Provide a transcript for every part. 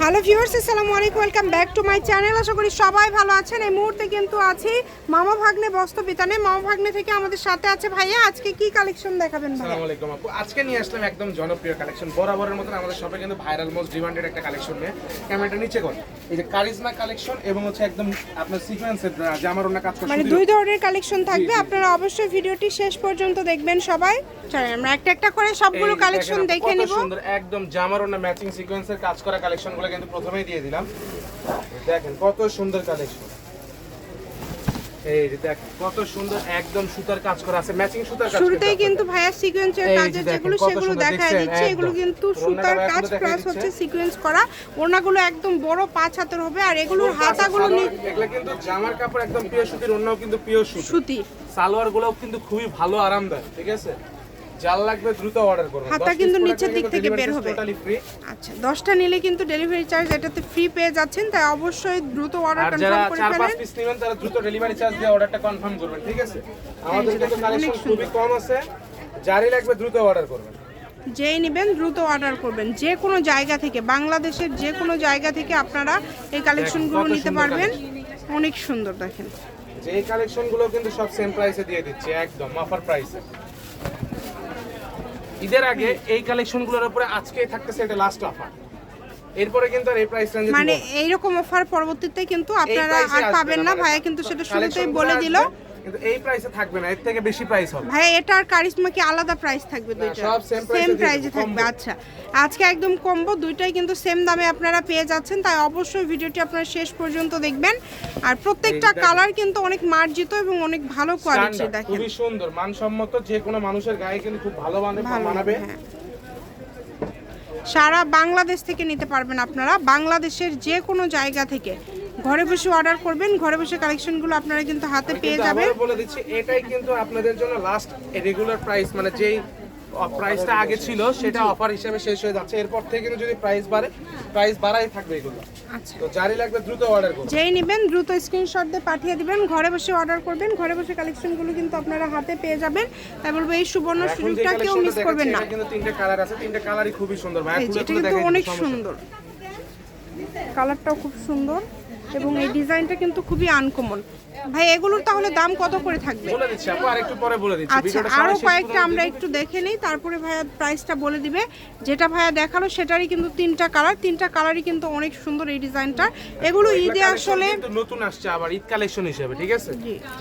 Hello viewers, আসসালামু আলাইকুম, welcome back to my channel. আশা করি সবাই ভালো আছেন। এই মুহূর্তে কিন্তু আছি মামা ভাগ্নে বস্ত্র বিতানে। মামা ভাগ্নে থেকে আমাদের সাথে আছে ভাইয়া। আজকে কি কালেকশন দেখাবেন ভাইয়া? আসসালামু আলাইকুম আপু, আজকে নিয়ে আসলাম একদম জনপ্রিয় কালেকশন, বরাবরের মতন আমাদের শপে কিন্তু ভাইরাল মোস্ট ডিমান্ডেড একটা কালেকশন নিয়ে। ক্যামেরাটা নিচে কর, এই যে কারিজমা কালেকশন এবং হচ্ছে একদম আপনার সিকোয়েন্সের জামার ওনা কাজ করছে, মানে দুই ধরনের কালেকশন থাকবে। আপনারা অবশ্যই ভিডিওটি শেষ পর্যন্ত দেখবেন সবাই। চলেন আমরা একটা একটা করে সবগুলো কালেকশন দেখে নিব। সুন্দর একদম জামার ওনা ম্যাচিং সিকোয়েন্সের কাজ করা কালেকশনগুলো কিন্তু প্রথমেই দিয়ে দিলাম। দেখেন কত সুন্দর কালেকশন, এই যে দেখেন কত সুন্দর একদম সুতার কাজ করা আছে, ম্যাচিং সুতার কাজ। শুরুতেই কিন্তু ভাইয়া সিকোয়েন্সের কাজের যেগুলো সেগুলো দেখায় দিচ্ছে। এগুলো কিন্তু সুতার কাজ প্লাস হচ্ছে সিকোয়েন্স করা। ওড়নাগুলো একদম বড় 5 হাতের হবে। আর এগুলোর হাতাগুলো এগুলো কিন্তু জামার কাপড় একদম পিওর সুতির, ওড়নাও কিন্তু পিওর সুতি। সালোয়ার গুলোও কিন্তু খুবই ভালো আরামদায়ক, ঠিক আছে? যার লাগবে দ্রুত অর্ডার করুন। হাতা কিন্তু নিচের দিক থেকে বের হবে। Totally free. আচ্ছা, 10টা নিলে কিন্তু ডেলিভারি চার্জ এটাতে ফ্রি পেয়ে যাচ্ছেন। তাই অবশ্যই দ্রুত অর্ডার আর কনফার্ম করে যারা 4-5 ফেলেন। পিস নেবেন তারা দ্রুত ডেলিভারি চার্জ দিয়ে অর্ডারটা কনফার্ম করবেন, ঠিক আছে? আমাদের কিন্তু কালেকশন খুবই কম আছে, যারই লাগবে দ্রুত অর্ডার করবেন। যেই নেবেন দ্রুত অর্ডার করবেন। যে কোনো জায়গা থেকে, বাংলাদেশের যে কোনো জায়গা থেকে আপনারা এই কালেকশনগুলো নিতে পারবেন। অনেক সুন্দর দেখেন। যে এই কালেকশনগুলো কিন্তু সব সেম প্রাইসে দিয়ে দিচ্ছি, একদম অফার প্রাইসে। ঈদের আগে এই কালেকশনগুলোর উপরে আজকেই থাকতেছে এটা লাস্ট অফার। এরপরে কিন্তু আর এই প্রাইস রেঞ্জে মানে এইরকম অফার পরবর্তীতে কিন্তু আপনারা আর পাবেন না। ভাইয়া কিন্তু সেটা শুরুতেই বলে দিল। কিন্তু এই প্রাইসে থাকবে না, এর থেকে বেশি প্রাইস হবে। ভাই এটা আর কারিশমা কি আলাদা প্রাইস থাকবে? দুইটা সব সেম প্রাইসে থাকবে। আচ্ছা, আজকে একদম কম্বো দুইটাই কিন্তু সেম দামে আপনারা পেয়ে যাচ্ছেন। তাই অবশ্যই ভিডিওটি আপনারা শেষ পর্যন্ত দেখবেন। আর প্রত্যেকটা কালার কিন্তু অনেক মার্জিত এবং অনেক ভালো কোয়ালিটি। দেখেন খুবই সুন্দর, মানসম্মত, যে কোনো মানুষের গায়ে কিন্তু খুব ভালো মানাবে। হ্যাঁ। সারা বাংলাদেশ থেকে নিতে পারবেন আপনারা। বাংলাদেশের যে কোনো জায়গা থেকে ঘরে বসে অর্ডার করবেন, ঘরে বসে কালেকশনগুলো আপনারা কিন্তু হাতে পেয়ে যাবেন। বলে দিচ্ছি এটাই কিন্তু আপনাদের জন্য লাস্ট রেগুলার প্রাইস, মানে যেই প্রাইসটা আগে ছিল সেটা অফার হিসেবে শেষ হয়ে যাচ্ছে। এরপর থেকে কিন্তু যদি প্রাইস বাড়াই থাকবে এগুলো। আচ্ছা, তো যারই লাগবে দ্রুত অর্ডার করুন। যেই নেবেন দ্রুত স্ক্রিনশট দিয়ে পাঠিয়ে দিবেন। ঘরে বসে অর্ডার করবেন, ঘরে বসে কালেকশনগুলো কিন্তু আপনারা হাতে পেয়ে যাবেন। তাই বলবো এই সুবর্ণ সুযোগটা কেউ মিস করবেন না। এটা কিন্তু তিনটা কালার আছে, তিনটা কালারই খুবই সুন্দর ভাই। এটা কিন্তু অনেক সুন্দর, কালারটাও খুব সুন্দর এবং এই ডিজাইনটা কিন্তু খুবই আনকমন। ভাই এগুলোর তাহলে দাম কত করে থাকবে? বলে দিচ্ছি আপু, আরেকটু পরে বলে দিচ্ছি। আচ্ছা, আরো কয়েকটা আমরা একটু দেখে নেই, তারপরে ভাইয়া প্রাইসটা বলে দিবে। যেটা ভাইয়া দেখালো সেটারই কিন্তু তিনটা কালারই কিন্তু অনেক সুন্দর এই ডিজাইনটা। এগুলো ঈদে আসলে নতুন আসছে আবার ঈদ কালেকশন হিসেবে, ঠিক আছে?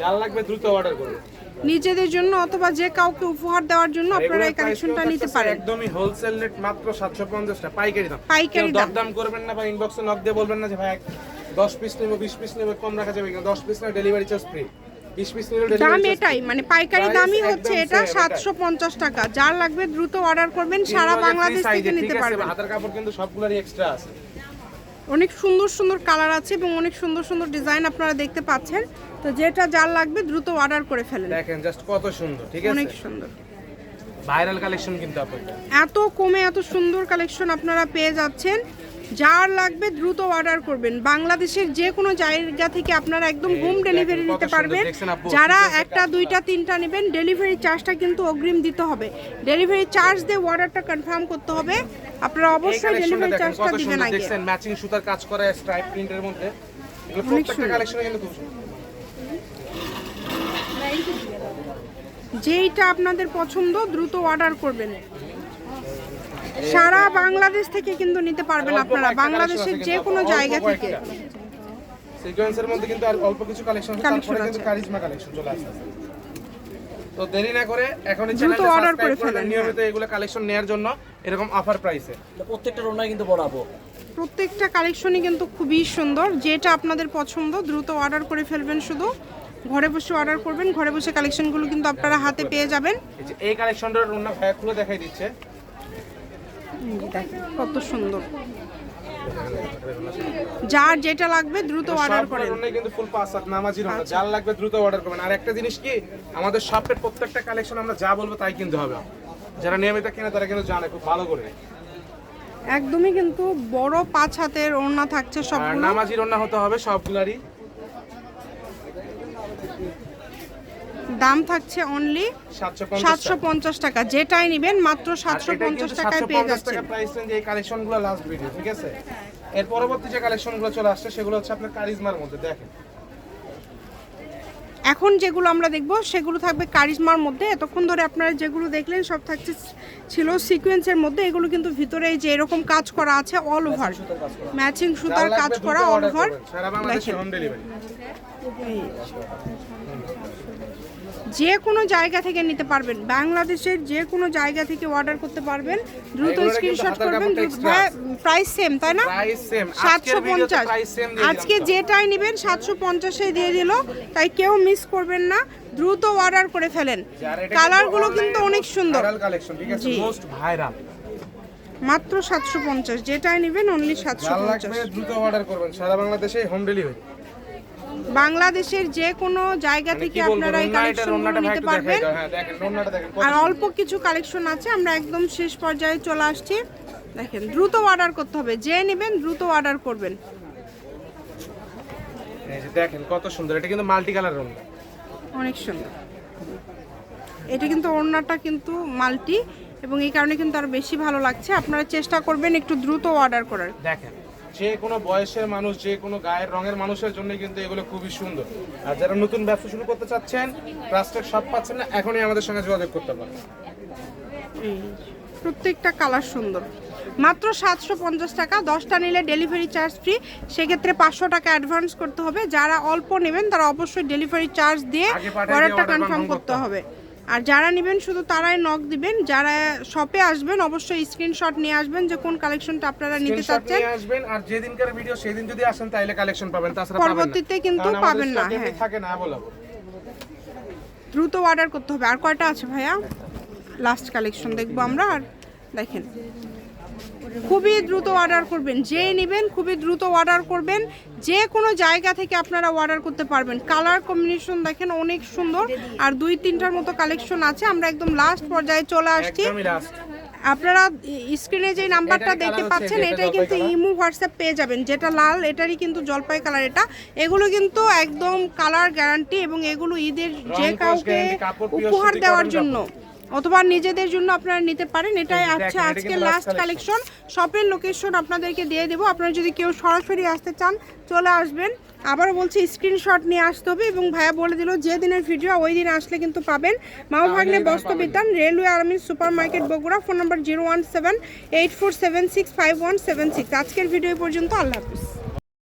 যার লাগবে দ্রুত অর্ডার করুন। নিজেদের জন্য অথবা যে কাউকে উপহার দেওয়ার জন্য আপনারা এই কালেকশনটা নিতে পারেন। একদমই হোলসেল রেট, মাত্র 750 টাকা পাইকারি দাম। দাম করবেন না বা ইনবক্সে নক দিয়ে বলবেন না যে ভাই 10 পিস নেব 20 পিস নেব, কম রাখা যাবে কিনা। 10 পিস না ডেলিভারি চার্জ ফ্রি, 20 পিস নিলে ডেলিভারি দাম এটাই, মানে পাইকারি দামই হচ্ছে এটা 750 টাকা। যার লাগবে দ্রুত অর্ডার করবেন, সারা বাংলাদেশ থেকে নিতে পারবেন। হাতের কাপড় কিন্তু সবগুলোরই এক্সট্রা আছে। অনেক সুন্দর সুন্দর কালার আছে এবং অনেক সুন্দর সুন্দর ডিজাইন আপনারা দেখতে পাচ্ছেন। তো যেটা যার লাগবে দ্রুত অর্ডার করে ফেলেন। দেখেন জাস্ট কত সুন্দর, ঠিক আছে? অনেক সুন্দর ভাইরাল কালেকশন কিন্তু আপনাদের। এত কমে এত সুন্দর কালেকশন আপনারা পেয়ে যাচ্ছেন। যার লাগবে দ্রুত অর্ডার করবেন। বাংলাদেশের যে কোনো জায়গা থেকে আপনারা একদম হোম ডেলিভারি নিতে পারবেন। যারা একটা দুইটা তিনটা নেবেন ডেলিভারি চার্জটা কিন্তু অগ্রিম দিতে হবে। ডেলিভারি চার্জ দিয়ে অর্ডারটা কনফার্ম করতে হবে। আপনারা অবশ্যই ডেলিভারি চার্জটা দিবেন আগে। দেখেন ম্যাচিং সুতার কাজ করা স্ট্রাইপ প্রিন্টের মধ্যে, এগুলো প্রত্যেকটা কালেকশনে কিন্তু খুব সুন্দর। যেইটা আপনাদের পছন্দ দ্রুত অর্ডার করবেন। সারা বাংলাদেশ থেকে কিন্তু নিতে পারবেন আপনারা, বাংলাদেশের যে কোনো জায়গা থেকে। সিকোয়েন্সের মধ্যে কিন্তু আর অল্প কিছু কালেকশন আছে, তারপরে কিন্তু কারিজমা কালেকশন চলে আসছে। তো দেরি না করে এখনই চ্যানেলটা অর্ডার করে সাবস্ক্রাইব করে নিয়মিত এগুলো কালেকশন নেয়ার জন্য এরকম অফার প্রাইসে। প্রত্যেকটা রোনাই কিন্তু বড়াবো, প্রত্যেকটা কালেকশনই কিন্তু খুবই সুন্দর। যেটা আপনাদের পছন্দ দ্রুত অর্ডার করে ফেলবেন। শুধু ঘরে বসে অর্ডার করবেন, ঘরে বসে কালেকশনগুলো কিন্তু আপনারা হাতে পেয়ে যাবেন। এই কালেকশনটার রুনা ভাইয়া খুলে দেখাই দিচ্ছে, দেখেন কত সুন্দর। যার যেটা লাগবে দ্রুত অর্ডার করেন। সবগুলো কিন্তু ফুল পাস আপ নামাজি রুনা, যার লাগবে দ্রুত অর্ডার করবেন। আর একটা জিনিস কি, আমাদের শপের প্রত্যেকটা কালেকশন আমরা যা বলবো তাই কিনতে হবে। যারা নিয়মিত কেনে তারা কিন্তু জানে খুব ভালো করে। একদমই কিন্তু বড় 5 হাতের ওড়না থাকছে সবগুলো। নামাজি রুনা হতে হবে সবগুলারই। দাম থাকছে অনলি 750 টাকা। যেটাই নেবেন মাত্র 750 টাকায় পেয়ে যাচ্ছেন। প্রাইস রেঞ্জ এই কালেকশনগুলো লাস্ট ভিডিও, ঠিক আছে? এর পরবর্তী যে কালেকশনগুলো চলে আসছে সেগুলো হচ্ছে আপনার কারিজমার মধ্যে। দেখেন এখন যেগুলো আমরা দেখব সেগুলো থাকবে কারিজমার মধ্যে। এতক্ষণ ধরে আপনারা যেগুলো দেখলেন সব থাকছে ছিল সিকোয়েন্সের মধ্যে। এগুলো কিন্তু ভিতরে এই যে এরকম কাজ করা আছে অল ওভার, ম্যাচিং সুতার কাজ করা অল ওভার। সারা বাংলাদেশে হোম ডেলিভারি। যে কোনো জায়গা থেকে নিতে পারবেন, বাংলাদেশের যে কোনো জায়গা থেকে অর্ডার করতে পারবেন। দ্রুত স্ক্রিনশট করবেন। প্রাইস সেম তাই না? Price same 750। আজকে যেটাই নেবেন 750 দিয়ে দিল, তাই কেউ মিস করবেন না, দ্রুত অর্ডার করে ফেলেন। কালারগুলো কিন্তু অনেক সুন্দর, ভাইরাল কালেকশন, ঠিক আছে, মোস্ট ভাইরাল। মাত্র 750, যেটাই নেবেন অনলি যার 750। লাগবে দ্রুত অর্ডার করবেন, সারা বাংলাদেশে হোম ডেলিভারি। বাংলাদেশের যে কোনো জায়গা থেকে আপনারা এই কালেকশনগুলো নিতে পারবেন। হ্যাঁ দেখেন ওন্নাটা দেখেন, আর অল্প কিছু কালেকশন আছে, আমরা একদম শেষ পর্যায়ে চলে আসছি। দেখেন দ্রুত অর্ডার করতে হবে, যে নেবেন দ্রুত অর্ডার করবেন। এই যে দেখেন কত সুন্দর, এটা কিন্তু মাল্টি কালার ওন্না, অনেক সুন্দর। এটা কিন্তু ওড়নাটা কিন্তু মাল্টি, এবং এই কারণে কিন্তু আরো বেশি ভালো লাগছে। আপনারা চেষ্টা করবেন একটু দ্রুত অর্ডার করার। দেখেন যে কোনো বয়সের মানুষ, যে কোনো গায়ের রঙের মানুষের জন্য কিন্তু এগুলো খুবই সুন্দর। আর যারা নতুন ব্যবসা শুরু করতে চাচ্ছেন, ট্রাস্টেড শপ পাচ্ছেন না, এখনই আমাদের সঙ্গে যোগাযোগ করতে পারেন। প্রত্যেকটা কালার সুন্দর। মাত্র 750 টাকা, 10টা নিলে ডেলিভারি চার্জ ফ্রি। সেক্ষেত্রে 500 টাকা অ্যাডভান্স করতে হবে। যারা অল্প নেবেন তারা অবশ্যই ডেলিভারি চার্জ দিয়ে অর্ডারটা কনফার্ম করতে হবে। আর যারা নেবেন শুধু তারাই নক দিবেন। যারা শপে আসবেন অবশ্যই স্ক্রিনশট নিয়ে আসবেন যে কোন কালেকশনটা আপনারা নিতে চাচ্ছেন। নিয়ে আসবেন, আর যেদিনকার ভিডিও সেই দিন যদি আসেন তাহলে কালেকশন পাবেন, তাছাড়া পাবেন না। পরবর্তীতে কিন্তু পাবেন না। হ্যাঁ, থাকে না বলো, দ্রুত অর্ডার করতে হবে। আর কয়টা আছে ভাইয়া? লাস্ট কালেকশন দেখবো আমরা। আর দেখেন খুবই দ্রুত অর্ডার করবেন, যে নেবেন খুবই দ্রুত অর্ডার করবেন। যে কোনো জায়গা থেকে আপনারা অর্ডার করতে পারবেন। কালার কম্বিনেশন দেখেন অনেক সুন্দর। আর 2-3টার মতো কালেকশন আছে, আমরা একদম লাস্ট পর্যায়ে চলে আসছি। একদমই লাস্ট। আপনারা স্ক্রিনে যে নাম্বারটা দেখতে পাচ্ছেন এটাই কিন্তু ইমো হোয়াটসঅ্যাপ পেয়ে যাবেন। যেটা লাল এটারই কিন্তু জলপাই কালার। এগুলো কিন্তু একদম কালার গ্যারান্টি, এবং এগুলো ঈদের যে কাউকে উপহার দেওয়ার জন্য অথবা নিজেদের জন্য আপনারা নিতে পারেন। এটাই আছে আজকে লাস্ট কালেকশন। শপের লোকেশন আপনাদেরকে দিয়ে দেবো। আপনারা যদি কেউ সরাসরি আসতে চান চলে আসবেন। আবারও বলছি স্ক্রিনশট নিয়ে আসতে হবে, এবং ভাইয়া বলে দিল যে দিনের ভিডিও ওই দিন আসলে কিন্তু পাবেন। মাও ভাগ্নে বস্ত্র বিতান, railway army super market Bogura. Phone number 01784765176। আজকের ভিডিও পর্যন্ত, আল্লাহ হাফিজ।